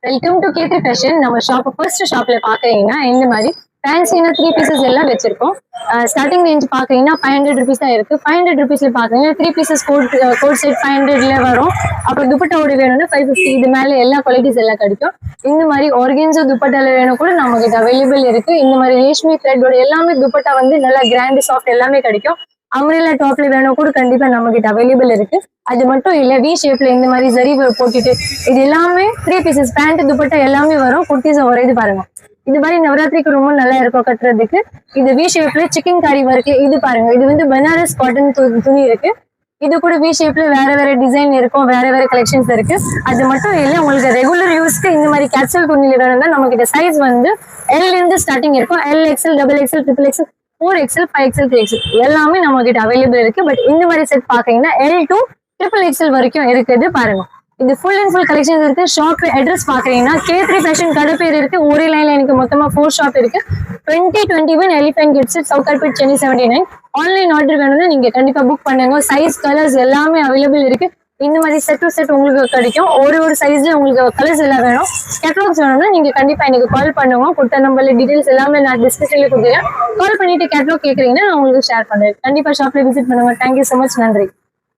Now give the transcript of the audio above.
Welcome to Khetri fashion. நம்ம shop first ஷாப்ல பாக்குறீங்கன்னா இந்த மாதிரி ஃபேன்சினா 3 பீசஸ் எல்லாம் வச்சிருக்கோம். ஸ்டார்டிங் ரேஞ்ச் பாக்குறீங்கன்னா 500 rupees தான் இருக்கு. 500 rupeesல பாக்குறீங்கன்னா 3 pieces கோட் செட் 500ல வரும். அப்புறம் துப்பட்டாவோட வேணும்னா 550. இது மேல எல்லா குவாலிட்டிஸ் எல்லாம் கிடைக்கும். இந்த மாதிரி ஆர்கன்ஸோ துப்பட்டால வேணும் கூட நம்ம கிட்ட அவைலபிள் இருக்கு. இந்த மாதிரி ரேஷ்மி த்ரெட்டோட எல்லாமே துப்பட்டா வந்து நல்லா கிராண்ட் சாஃப்ட் எல்லாமே கிடைக்கும். அம்ரேலா டாப்ல வேணும் கூட கண்டிப்பா நம்ம கிட்ட அவைலபிள் இருக்கு. அது மட்டும் இல்ல, வி ஷேப்ல இந்த மாதிரி ஜரி போட்டுட்டு இது எல்லாமே 3 pieces பேண்ட் துப்பட்டா எல்லாமே வரும். குர்த்திஸ் ஒரு இது பாருங்க, இது மாதிரி நவராத்திரிக்கு ரொம்ப நல்லா இருக்கும் கட்டுறதுக்கு. இது வி ஷேப்ல சிக்கன் கறி ஒர்க். இது பாருங்க, இது வந்து பனாரஸ் காட்டன் துணி இருக்கு. இது கூட வி ஷேப்ல வேற வேற டிசைன் இருக்கும், வேற வேற கலெக்ஷன்ஸ் இருக்கு. அது மட்டும் இல்ல, உங்களுக்கு ரெகுலர் யூஸ்க்கு இந்த மாதிரி கேப்சூல் துணியில வேணும்னா நம்ம கிட்ட சைஸ் வந்து எல்ல இருந்து ஸ்டார்டிங் இருக்கும். L XL, double XL, triple XL, 4XL, 5XL, 3XL எல்லாமே நம்ம கிட்ட அவைலபிள் இருக்கு. பட் இந்த மாதிரி செட் பாத்தீங்கன்னா L to XXL வரைக்கும் இருக்குது பாருங்க. இது ஃபுல் அண்ட் ஃபுல் கலெக்ஷன் இருக்கு. ஷாப் அட்ரஸ் பாக்குறீங்கன்னா கேத்ரி ஃபேஷன் கடை பேர் இருக்கு. ஒரே லைன்ல எனக்கு மொத்தமா 4 ஷாப் இருக்கு. 2021 elephant kids, Sowcarpet, Chennai 79. Online order வேணும்னா நீங்க கண்டிப்பா புக் பண்ணுங்க. சைஸ் கலர்ஸ் எல்லாமே அவைலபிள் இருக்கு. இந்த மாதிரி செட் டு செட் உங்களுக்கு கிடைக்கும். ஒரு சைஸ்ல உங்களுக்கு கலர்ஸ் எல்லாம் வேணும். கேட்டலாக்ஸ் வேணும்னா நீங்க கண்டிப்பா எனக்கு கால் பண்ணுங்க. கொடுத்த நம்பர்ல டீடைல்ஸ் எல்லாமே நான் டிஸ்கிரிப்ஷன்ல கொடுக்குறேன். கால் பண்ணிட்டு கேட்டலாக் கேட்குறீங்கன்னா நான் உங்களுக்கு ஷேர் பண்ணுறேன். கண்டிப்பா ஷாப்ல விசிட் பண்ணுங்க. Thank you so much. நன்றி.